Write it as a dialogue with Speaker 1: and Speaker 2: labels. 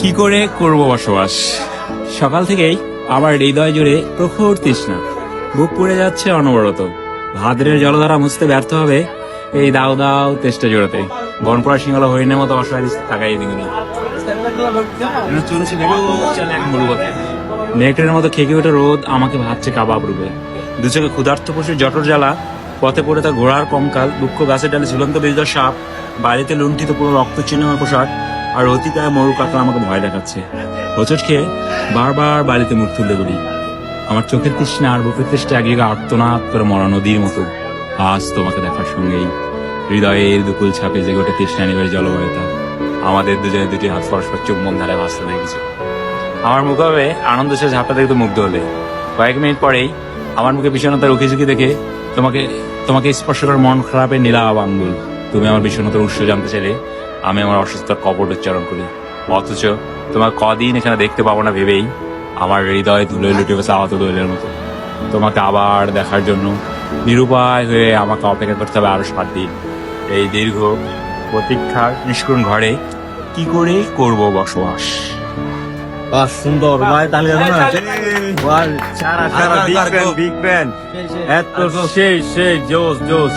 Speaker 1: কি করে করব বসবাস? সকাল থেকেই আমার হৃদয় জুড়ে প্রখর তৃষ্ণা, বুক পুড়ে যাচ্ছে অনবরত। ভাদ্রের জলধারা মুছতে ব্যর্থ হবে এই দাও দাও তেষ্টা জোড়াতে। বনপড়া সিংহলা হরিণের মতো অসহায় তাকাই দিগুলো নেকড়ের মতো খেকে ওঠে রোদ আমাকে ভাবছে কাবাব রূপে। দু চোখে ক্ষুধার্ত পশুর জটর জ্বালা, পথে পড়ে তার ঘোড়ার কঙ্কাল, দুঃখ গাছের ডালে ঝুলন্ত বিজয় সাপ, বাড়িতে লুণ্ঠিত পুরো রক্ত চিহ্ন পোশাক, আর অতিকায় মরু কাকড়া আমাকে ভয় দেখাচ্ছে। হোঁচট খেয়ে বারবার বাড়িতে মুখ তুলতে বলি। আমার চোখের তৃষ্ণা আর বুকের তৃষ্ণা একদিকে আর্তনাদ করে মরা নদীর মতো। আজ তোমাকে দেখার সঙ্গেই হৃদয়ের দুকুল ছাপে যে গোটে তৃষ্ণা নিবের জলবায়ুতা আমাদের দুজনে দুটি হাত পরস্পর চুম্বন ধারে ভাসতে দেখেছে। আমার মুখে আনন্দ সে ঝাপটা দেখতে মুগ্ধ হলে। কয়েক মিনিট পরেই আমার মুখে বিষণ্ণতার উকিঝুঁকি দেখে তোমাকে স্পর্শ করার মন খারাপের নীলাভ আঙ্গুল। তুমি আমার বিষণ্ণতার উৎস জানতে চাইলে আমি আমার অসুস্থতার কপট উচ্চারণ করি। অথচ তোমার কদিন এখানে দেখতে পাবো না ভেবেই আমার হৃদয় ধুলোয় লুটে গেছে আহত দোলের মতো। তোমাকে আবার দেখার জন্য নিরুপায় হয়ে আমাকে অপেক্ষা করতে হবে আরো 7 দিন। এই দীর্ঘ প্রতীক্ষার নিষ্করুণ ঘরে কি করে করব বসবাস?
Speaker 2: বাহ, সুন্দর ভাই, তাহলে সারা বিগ ব্যান এত সেই জোস জোস।